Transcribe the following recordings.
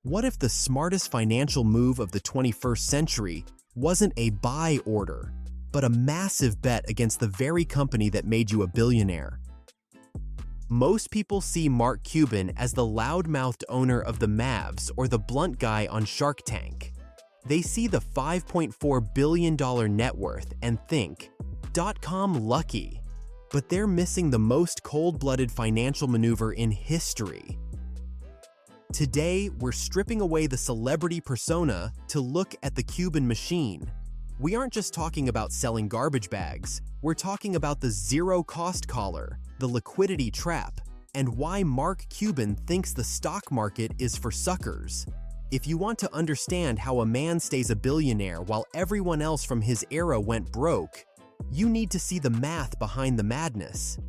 What if the smartest financial move of the 21st century wasn't a buy order, but a massive bet against the very company that made you a billionaire? Most people see Mark Cuban as the loud-mouthed owner of the Mavs or the blunt guy on Shark Tank. They see the $5.4 billion net worth and think, .com lucky. But they're missing the most cold-blooded financial maneuver in history. Today, we're stripping away the celebrity persona to look at the Cuban machine. We aren't just talking about selling garbage bags, we're talking about the zero-cost collar, the liquidity trap, and why Mark Cuban thinks the stock market is for suckers. If you want to understand how a man stays a billionaire while everyone else from his era went broke, you need to see the math behind the madness.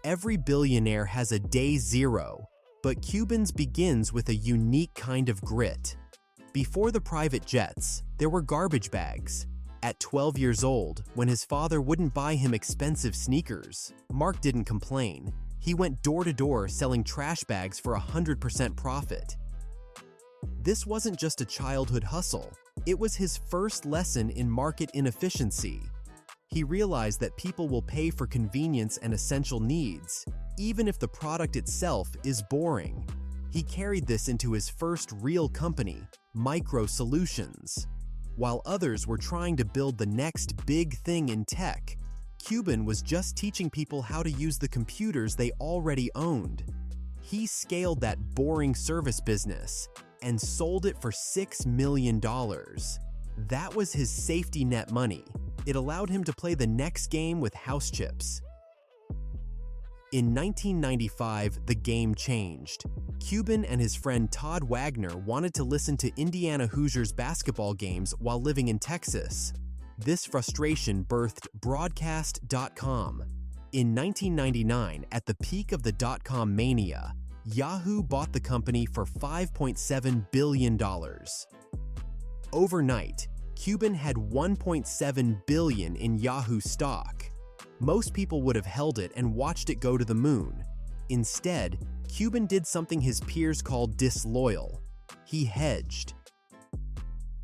Every billionaire has a day zero, but Cuban's begins with a unique kind of grit. Before the private jets, there were garbage bags. At 12 years old, when his father wouldn't buy him expensive sneakers, Mark didn't complain. He went door to door selling trash bags for 100% profit. This wasn't just a childhood hustle, it was his first lesson in market inefficiency. He realized that people will pay for convenience and essential needs, even if the product itself is boring. He carried this into his first real company, Micro Solutions. While others were trying to build the next big thing in tech, Cuban was just teaching people how to use the computers they already owned. He scaled that boring service business and sold it for $6 million. That was his safety net money. It allowed him to play the next game with house chips. In 1995, the game changed. Cuban and his friend Todd Wagner wanted to listen to Indiana Hoosiers basketball games while living in Texas. This frustration birthed Broadcast.com. In 1999, at the peak of the dot-com mania, Yahoo bought the company for $5.7 billion. Overnight, Cuban had $1.7 billion in Yahoo stock. Most people would have held it and watched it go to the moon. Instead, Cuban did something his peers called disloyal. He hedged.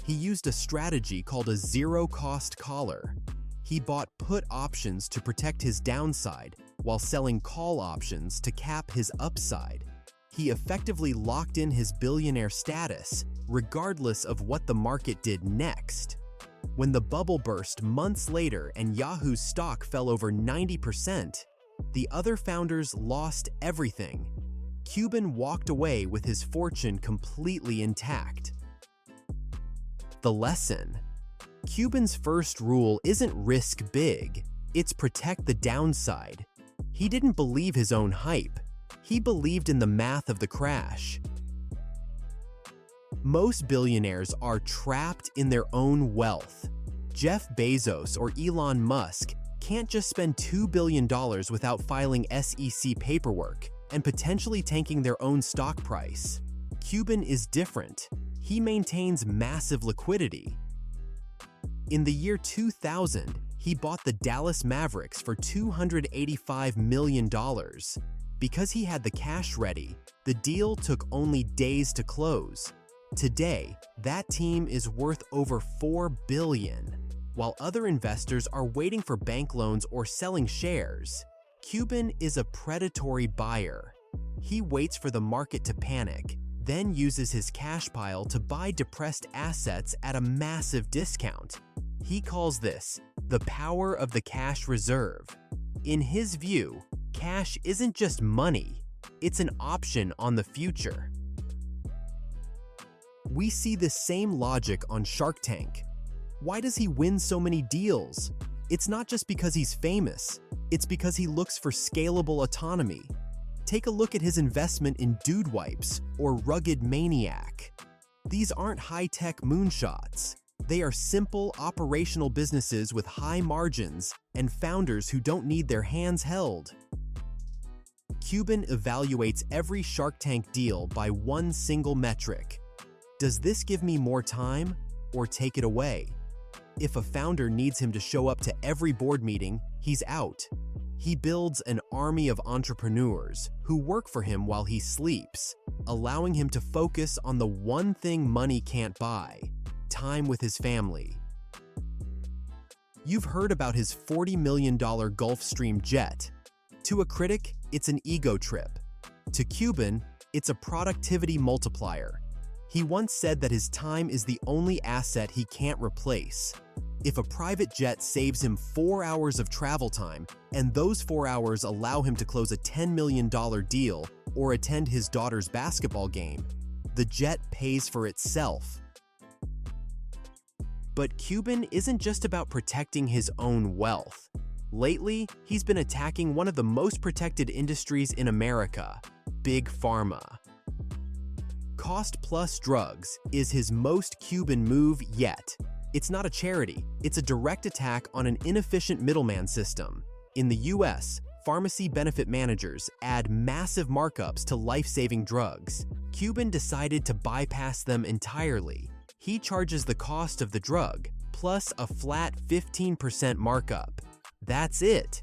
He used a strategy called a zero-cost collar. He bought put options to protect his downside while selling call options to cap his upside. He effectively locked in his billionaire status, regardless of what the market did next. When the bubble burst months later and Yahoo's stock fell over 90%, the other founders lost everything. Cuban walked away with his fortune completely intact. The lesson: Cuban's first rule isn't risk big, it's protect the downside. He didn't believe his own hype. He believed in the math of the crash. Most billionaires are trapped in their own wealth. Jeff Bezos or Elon Musk can't just spend $2 billion without filing SEC paperwork and potentially tanking their own stock price. Cuban is different. He maintains massive liquidity. In the year 2000, he bought the Dallas Mavericks for $285 million. Because he had the cash ready, the deal took only days to close. Today, that team is worth over $4 billion. While other investors are waiting for bank loans or selling shares, Cuban is a predatory buyer. He waits for the market to panic, then uses his cash pile to buy depressed assets at a massive discount. He calls this the power of the cash reserve. In his view, cash isn't just money, it's an option on the future. We see this same logic on Shark Tank. Why does he win so many deals? It's not just because he's famous, it's because he looks for scalable autonomy. Take a look at his investment in Dude Wipes or Rugged Maniac. These aren't high-tech moonshots. They are simple, operational businesses with high margins and founders who don't need their hands held. Cuban evaluates every Shark Tank deal by one single metric. Does this give me more time or take it away? If a founder needs him to show up to every board meeting, he's out. He builds an army of entrepreneurs who work for him while he sleeps, allowing him to focus on the one thing money can't buy: time with his family. You've heard about his $40 million Gulfstream jet. To a critic, it's an ego trip. To Cuban, it's a productivity multiplier. He once said that his time is the only asset he can't replace. If a private jet saves him 4 hours of travel time, and those 4 hours allow him to close a $10 million deal or attend his daughter's basketball game, the jet pays for itself. But Cuban isn't just about protecting his own wealth. Lately, he's been attacking one of the most protected industries in America: Big Pharma. Cost-plus drugs is his most Cuban move yet. It's not a charity, it's a direct attack on an inefficient middleman system. In the US, pharmacy benefit managers add massive markups to life-saving drugs. Cuban decided to bypass them entirely. He charges the cost of the drug, plus a flat 15% markup. That's it.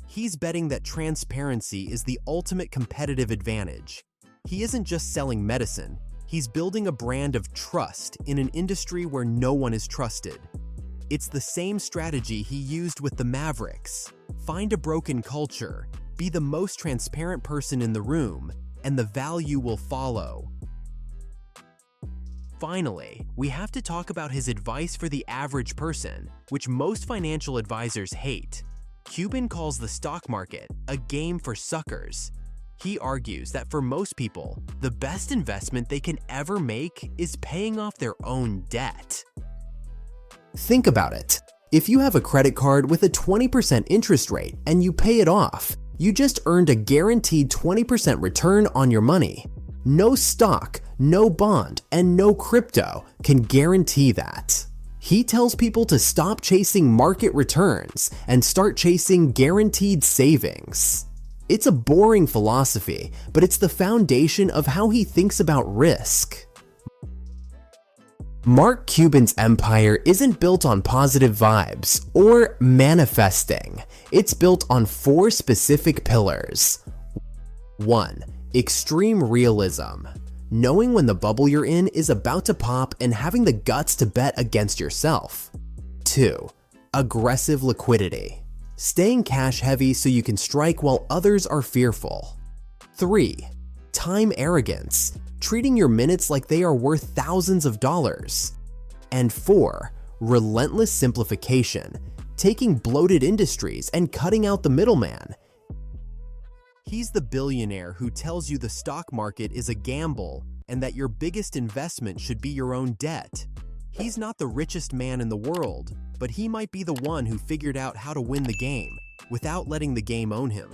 He's betting that transparency is the ultimate competitive advantage. He isn't just selling medicine, he's building a brand of trust in an industry where no one is trusted. It's the same strategy he used with the Mavericks. Find a broken culture, be the most transparent person in the room, and the value will follow. Finally, we have to talk about his advice for the average person, which most financial advisors hate. Cuban calls the stock market a game for suckers. He argues that for most people, the best investment they can ever make is paying off their own debt. Think about it. If you have a credit card with a 20% interest rate and you pay it off, you just earned a guaranteed 20% return on your money. No stock, no bond, and no crypto can guarantee that. He tells people to stop chasing market returns and start chasing guaranteed savings. It's a boring philosophy, but it's the foundation of how he thinks about risk. Mark Cuban's empire isn't built on positive vibes or manifesting. It's built on 4 specific pillars. 1. Extreme realism. Knowing when the bubble you're in is about to pop and having the guts to bet against yourself. 2. Aggressive liquidity. Staying cash heavy so you can strike while others are fearful. 3. Time arrogance. Treating your minutes like they are worth thousands of dollars. And 4. Relentless simplification. Taking bloated industries and cutting out the middleman. He's the billionaire who tells you the stock market is a gamble and that your biggest investment should be your own debt. He's not the richest man in the world, but he might be the one who figured out how to win the game without letting the game own him.